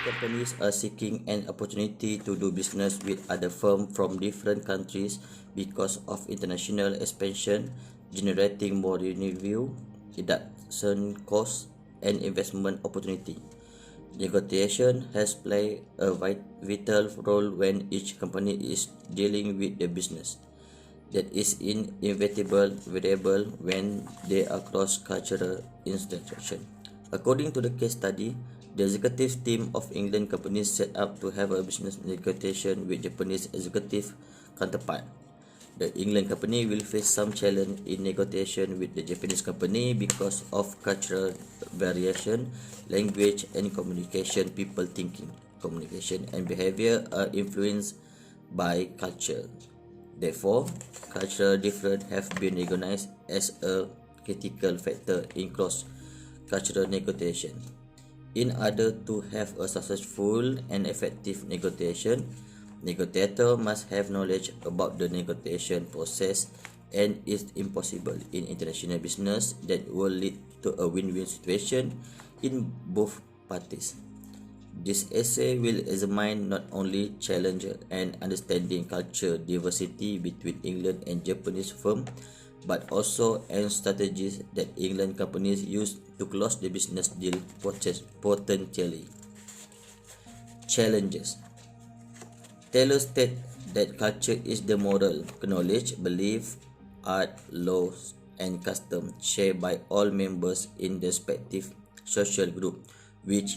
Companies are seeking an opportunity to do business with other firms from different countries because of international expansion, generating more revenue, reduction costs, and investment opportunity. Negotiation has played a vital role when each company is dealing with the business. That is inevitable variable when they are cross-cultural interaction. According to the case study, the executive team of England companies set up to have a business negotiation with Japanese executive counterpart. The England company will face some challenge in negotiation with the Japanese company because of cultural variation, language and communication, people thinking, communication and behavior are influenced by culture. Therefore, cultural differences have been recognized as a critical factor in cross-cultural negotiation. In order to have a successful and effective negotiation, negotiator must have knowledge about the negotiation process, and it's impossible in international business that will lead to a win-win situation in both parties. This essay will examine not only challenge and understanding culture diversity between England and Japanese firms, but also and strategies that England companies use to close the business deal potentially. Challenges. Taylor states that culture is the moral knowledge, belief, art, laws, and custom shared by all members in the respective social group, which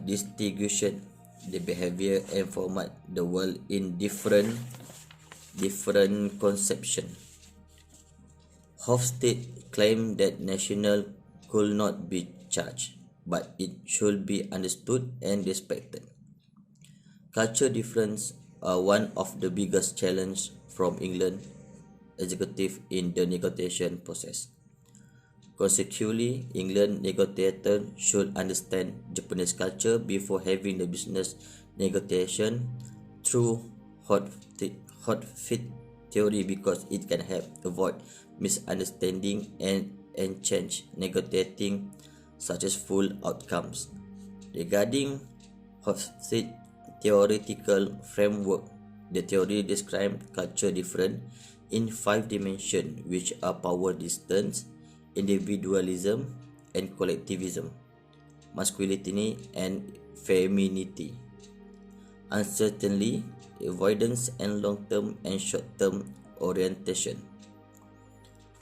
distinguish the behavior and format the world in different conception. Hofstede claimed that national could not be judged, but it should be understood and respected. Culture difference are one of the biggest challenges from England executive in the negotiation process. Consequently, England negotiators should understand Japanese culture before having the business negotiation through hot fit theory because it can help avoid misunderstanding and change negotiating successful outcomes. Regarding Hofstede's theoretical framework, the theory describes culture difference in 5 dimensions, which are power distance, individualism and collectivism, masculinity and femininity, uncertainty, avoidance and long-term and short-term orientation.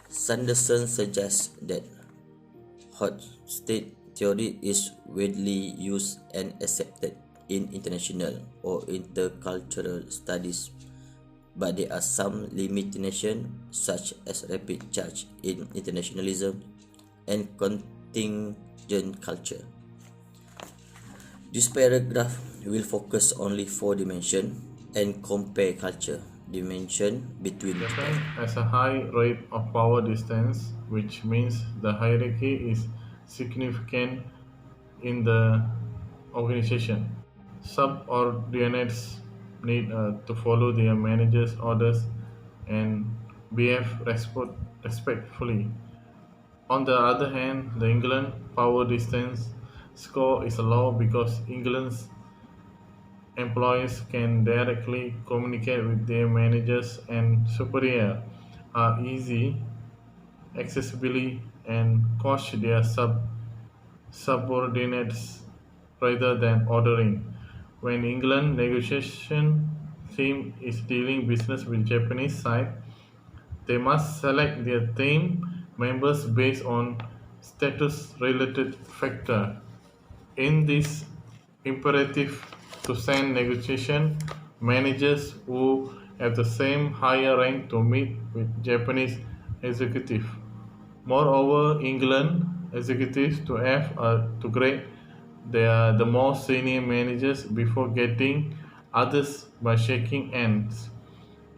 Sanderson suggests that hot state theory is widely used and accepted in international or intercultural studies, but there are some limitations such as rapid change in internationalism and contingent culture. This paragraph will focus only 4 dimensions and compare culture dimension between Japan has a high rate of power distance, which means the hierarchy is significant in the organization. Subordinates need to follow their manager's orders and behave respectfully. On the other hand, the England power distance score is low because England's employees can directly communicate with their managers and superior are easy, accessibly, and coach their subordinates rather than ordering. When England negotiation team is dealing business with Japanese side, they must select their team members based on status related factor. In this imperative to send negotiation managers who have the same higher rank to meet with Japanese executive. Moreover, England executives to have to grade the more senior managers before getting others by shaking hands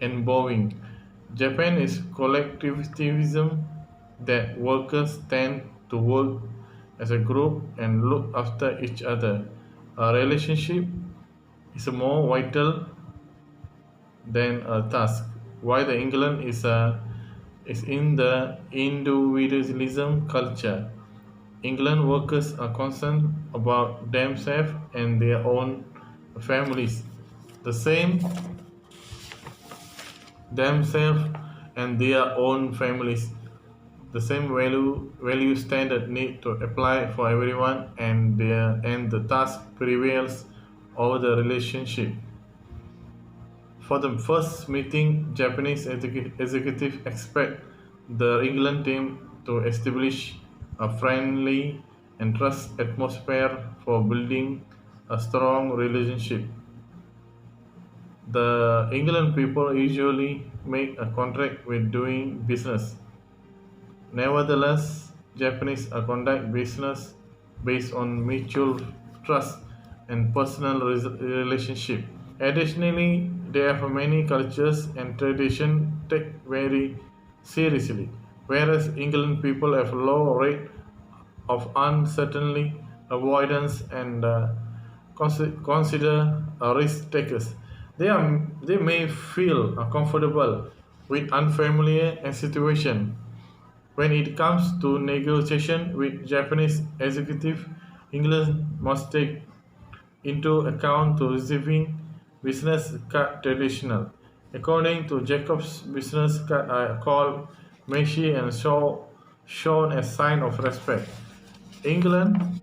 and bowing. Japan is collectivism that workers tend to work as a group and look after each other. A relationship is more vital than a task. While the England is in the individualism culture, England workers are concerned about themselves and their own families. The same themselves and their own families. The same value standard need to apply for everyone and the task prevails over the relationship. For the first meeting, Japanese executive expect the England team to establish a friendly and trust atmosphere for building a strong relationship. The England people usually make a contract with doing business. Nevertheless, Japanese conduct business based on mutual trust and personal relationship. Additionally, there are many cultures and traditions take very seriously, whereas England people have low rate of uncertainty, avoidance, and consider risk takers. They may feel comfortable with unfamiliar situation. When it comes to negotiation with Japanese executive, England must take into account to receiving business card traditional. According to Jacob's business card are called Meshi and shown as sign of respect. England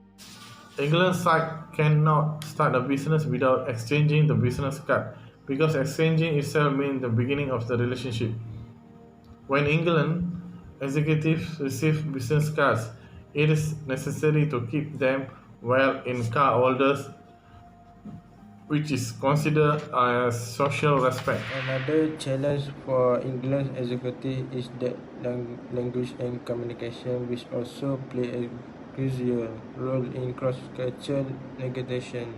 England's side cannot start a business without exchanging the business card because exchanging itself means the beginning of the relationship. When England executives receive business cards, it is necessary to keep them well in card holders, which is considered as social respect. Another challenge for England's executive is that language and communication, which also play a crucial role in cross-cultural negotiation.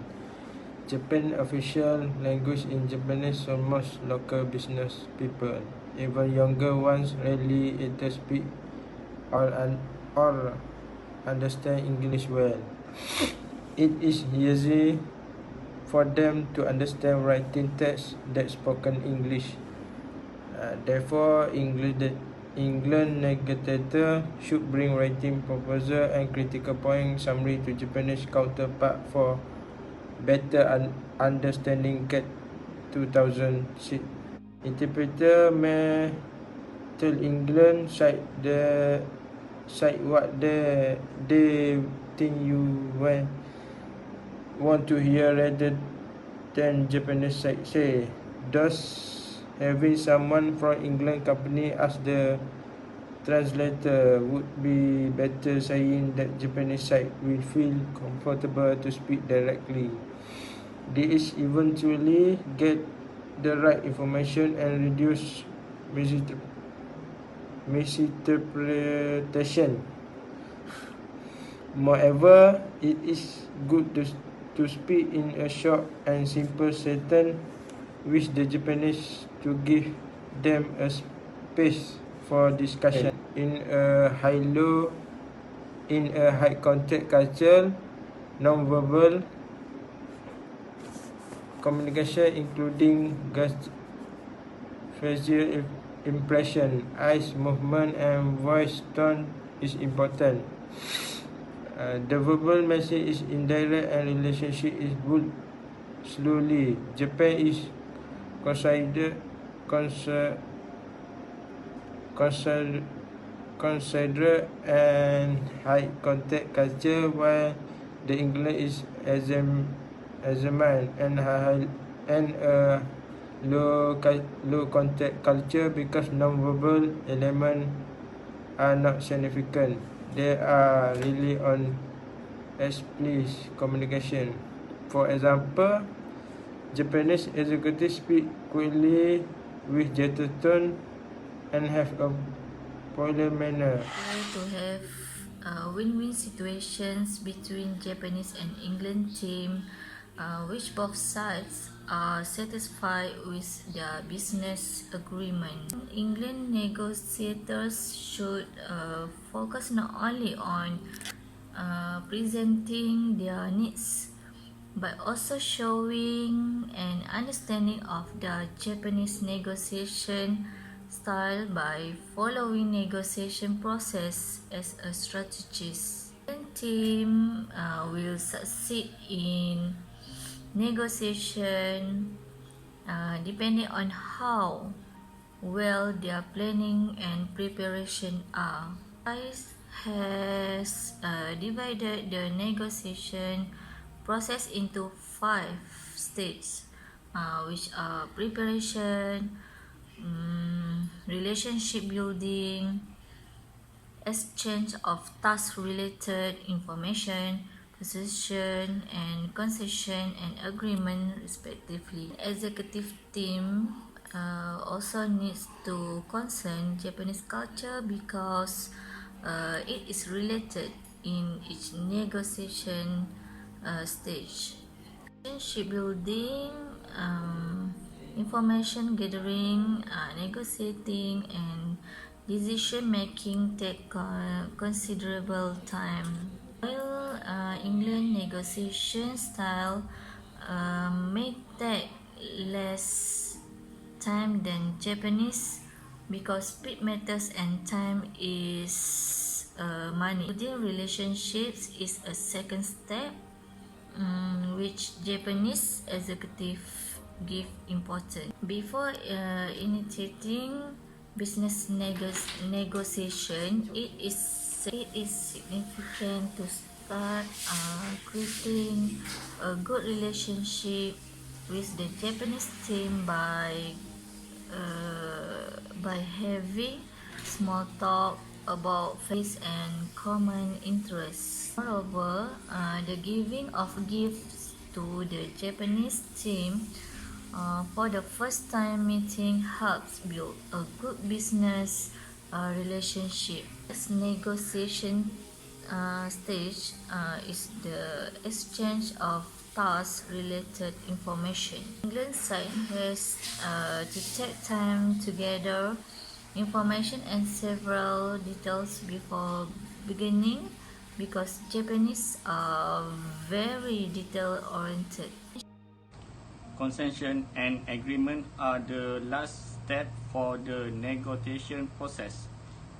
Japan official language in Japanese for most local business people. Even younger ones rarely either speak or understand English well. It is easy for them to understand writing text that spoken English. Therefore, England negotiator should bring writing proposal and critical point summary to Japanese counterpart for better understanding. Get 2006. Interpreter may tell England side what they think you want to hear rather than Japanese side say. Thus, having someone from England company as the translator would be better, saying that Japanese side will feel comfortable to speak directly. This eventually get the right information and reduce misinterpretation. Moreover, it is good to speak in a short and simple sentence which the Japanese to give them a space for discussion. In a high contact culture, non-verbal communication including facial impression, eyes movement and voice tone is important. The verbal message is indirect and relationship is built slowly. Japan is considered and high contact culture, while the England is examined and a low contact culture because non-verbal elements are not significant. They are really on explicit communication. For example, Japanese executives speak quickly with gentle tone and have a polite manner. Try to have win-win situations between Japanese and England team, which both sides are satisfied with their business agreement. England negotiators should focus not only on presenting their needs but also showing an understanding of the Japanese negotiation style by following negotiation process as a strategist. The team will succeed in negotiation depending on how well their planning and preparation are. ICE has divided the negotiation process into 5 stages, which are preparation, relationship building, exchange of task-related information, position and concession and agreement respectively. Executive team also needs to concern Japanese culture because it is related in each negotiation stage. Relationship building, information gathering, negotiating, and decision making take considerable time. While England negotiation style may take less time than Japanese because speed matters and time is money. Building relationships is a second step, which Japanese executive give importance. Before initiating business negotiation, it is significant to start creating a good relationship with the Japanese team by having small talk about face and common interests. Moreover, the giving of gifts to the Japanese team for the first time meeting helps build a good business relationship. This negotiation stage is the exchange of task-related information. England side has to take time to gather information and several details before beginning because Japanese are very detail-oriented. Concession and agreement are the last step for the negotiation process.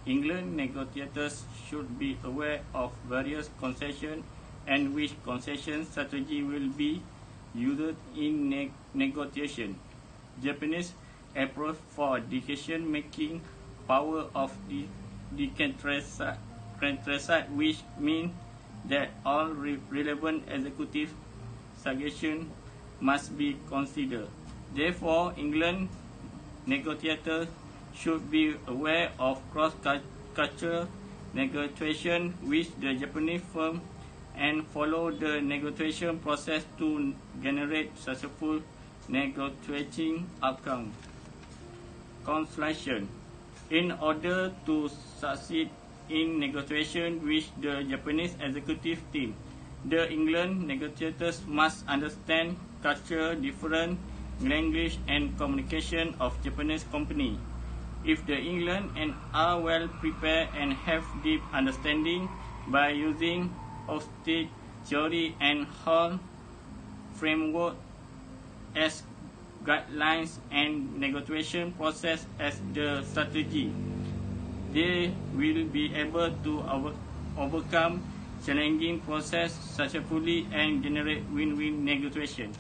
England negotiators should be aware of various concessions and which concession strategy will be used in negotiation. Japanese approach for decision-making power of the countryside, which means that all relevant executive suggestions must be considered. Therefore, England negotiators should be aware of cross-cultural negotiation with the Japanese firm and follow the negotiation process to generate successful negotiating outcome. Conclusion: in order to succeed in negotiation with the Japanese executive team, the England negotiators must understand culture difference, language and communication of Japanese company. If the England and are well prepared and have deep understanding by using hostage theory and Hall framework as guidelines and negotiation process as the strategy, they will be able to overcome challenging process successfully and generate win-win negotiation.